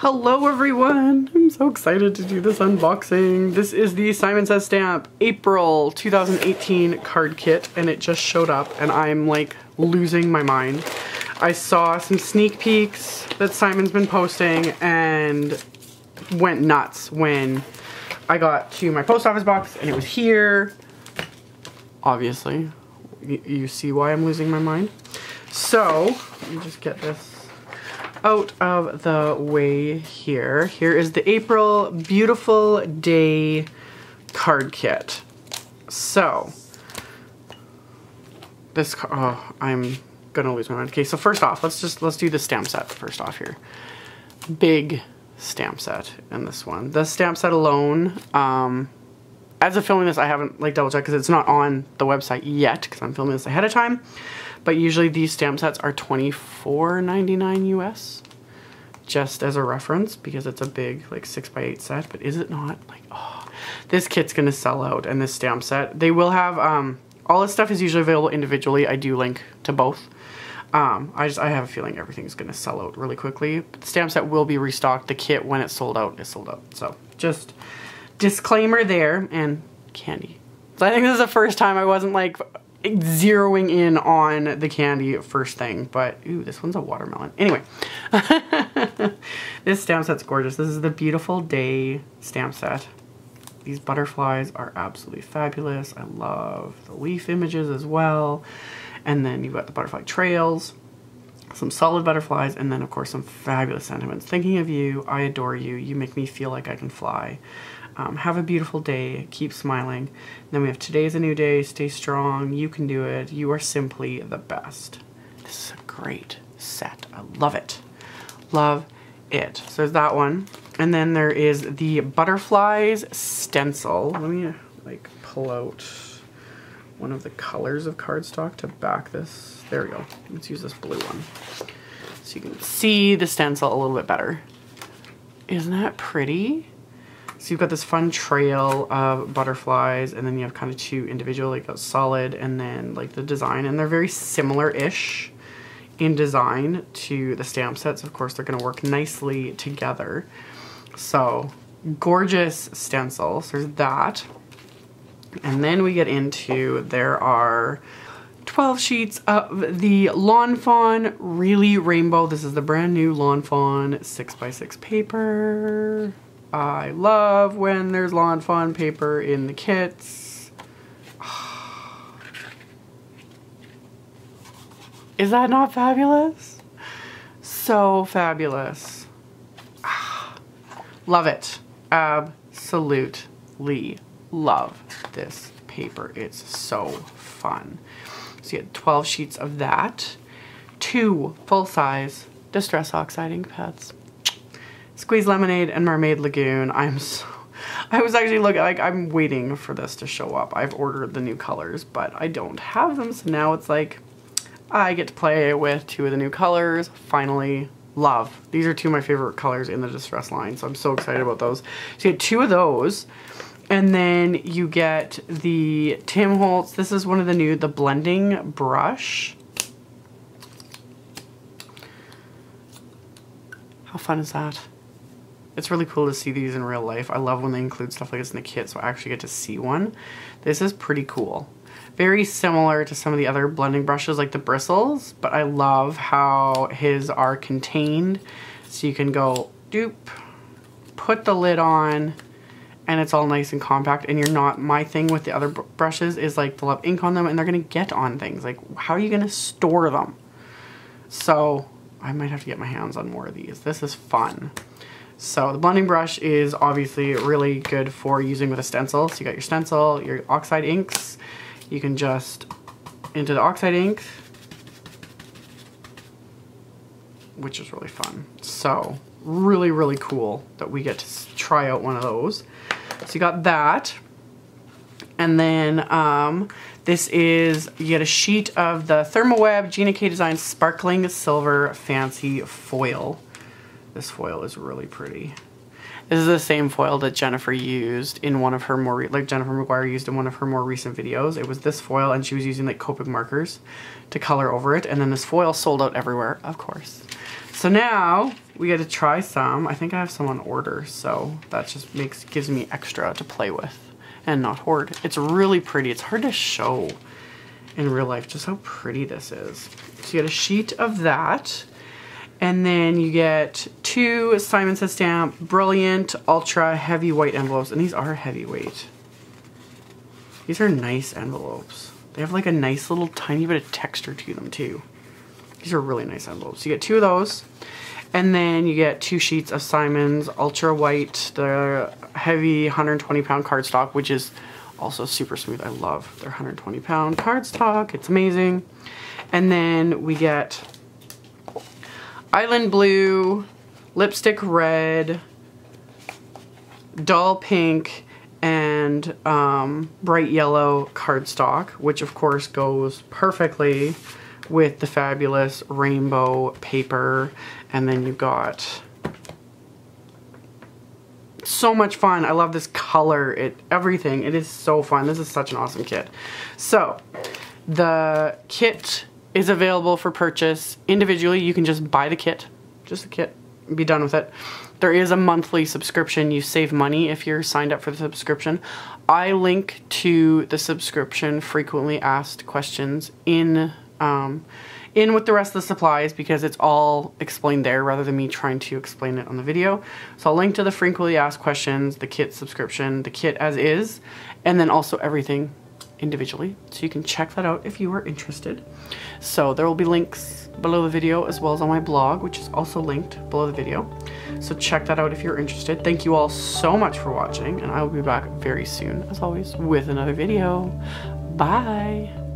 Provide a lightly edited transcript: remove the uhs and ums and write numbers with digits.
Hello everyone! I'm so excited to do this unboxing. This is the Simon Says Stamp April 2018 card kit and it just showed up and I'm like losing my mind. I saw some sneak peeks that Simon's been posting and went nuts when I got to my post office box and it was here. Obviously, you see why I'm losing my mind. So, let me just get this out of the way here. Here is the April Beautiful Day card kit. So, this, oh, I'm gonna lose my mind. Okay, so first off, let's do the stamp set first off here. Big stamp set in this one. The stamp set alone, as of filming this, I haven't like double checked because it's not on the website yet because I'm filming this ahead of time. But usually these stamp sets are $24.99 US, just as a reference because it's a big like 6x8 set. But is it not? Like, oh, this kit's gonna sell out, and this stamp set, they will have all this stuff is usually available individually. I do link to both. I have a feeling everything's gonna sell out really quickly. But the stamp set will be restocked. The kit, when it's sold out, is sold out. So just disclaimer there. And candy. So I think this is the first time I wasn't like zeroing in on the candy first thing, but ooh, this one's a watermelon. Anyway, this stamp set's gorgeous. This is the Beautiful Day stamp set. These butterflies are absolutely fabulous. I love the leaf images as well. And then you've got the butterfly trails, some solid butterflies, and then of course some fabulous sentiments. Thinking of you, I adore you, you make me feel like I can fly. Have a beautiful day, keep smiling. Then we have today's a new day, stay strong, you can do it, you are simply the best. This is a great set, I love it. Love it. So there's that one. And then there is the Butterflies Stencil. Let me like pull out one of the colors of cardstock to back this. There we go. Let's use this blue one so you can see the stencil a little bit better. Isn't that pretty? So you've got this fun trail of butterflies, and then you have kind of two individual, like a solid, and then like the design, and they're very similar-ish in design to the stamp sets. Of course, they're going to work nicely together. So gorgeous stencils. There's that. And then we get into, there are 12 sheets of the Lawn Fawn Really Rainbow. This is the brand new Lawn Fawn 6x6 paper. I love when there's Lawn Fawn paper in the kits. Is that not fabulous? So fabulous. Love it. Absolutely love this paper. It's so fun. So you get 12 sheets of that. 2 full-size Distress Oxide ink pads. Squeeze Lemonade and Mermaid Lagoon. I was actually looking, like, I'm waiting for this to show up. I've ordered the new colors, but I don't have them. So now it's like, I get to play with 2 of the new colors. Finally, love. These are 2 of my favorite colors in the Distress line. So I'm so excited about those. So you get 2 of those. And then you get the Tim Holtz. This is one of the new, the blending brush. How fun is that? It's really cool to see these in real life. I love when they include stuff like this in the kit, so I actually get to see one. This is pretty cool. Very similar to some of the other blending brushes like the bristles, but I love how his are contained. So you can go, doop, put the lid on, and it's all nice and compact, and you're not, my thing with the other brushes is like they'll have ink on them and they're gonna get on things. Like, how are you gonna store them? So I might have to get my hands on more of these. This is fun. So the blending brush is obviously really good for using with a stencil. So you got your stencil, your Oxide inks. You can just into the Oxide ink, which is really fun. So really, really cool that we get to try out one of those. So you got that. And then this is, you get a sheet of the Thermoweb Gina K Design Sparkling Silver Fancy Foil. This foil is really pretty. This is the same foil that Jennifer used in one of her more, like Jennifer McGuire used in one of her more recent videos. It was this foil, and she was using like Copic markers to color over it. And then this foil sold out everywhere, of course. So now we get to try some. I think I have some on order, so that just gives me extra to play with and not hoard. It's really pretty. It's hard to show in real life just how pretty this is. So you get a sheet of that, and then you get 2 Simon Says Stamp Brilliant Ultra Heavy White envelopes, and these are heavyweight. These are nice envelopes. They have like a nice little tiny bit of texture to them too. These are really nice envelopes. You get 2 of those, and then you get 2 sheets of Simon's Ultra White, the heavy 120-pound cardstock, which is also super smooth. I love their 120-pound cardstock. It's amazing. And then we get Island Blue, Lipstick Red, Dull Pink, and Bright Yellow cardstock, which of course goes perfectly with the fabulous rainbow paper. And then you've got so much fun. I love this color, everything. It is so fun. This is such an awesome kit. So the kit is available for purchase individually. You can just buy the kit, just the kit, and be done with it. There is a monthly subscription. You save money if you're signed up for the subscription. I link to the subscription frequently asked questions in with the rest of the supplies, because it's all explained there rather than me trying to explain it on the video. So I'll link to the frequently asked questions, the kit subscription, the kit as is, and then also everything individually. So you can check that out if you are interested. So there will be links below the video as well as on my blog, which is also linked below the video. So check that out if you're interested. Thank you all so much for watching, and I will be back very soon, as always, with another video. Bye!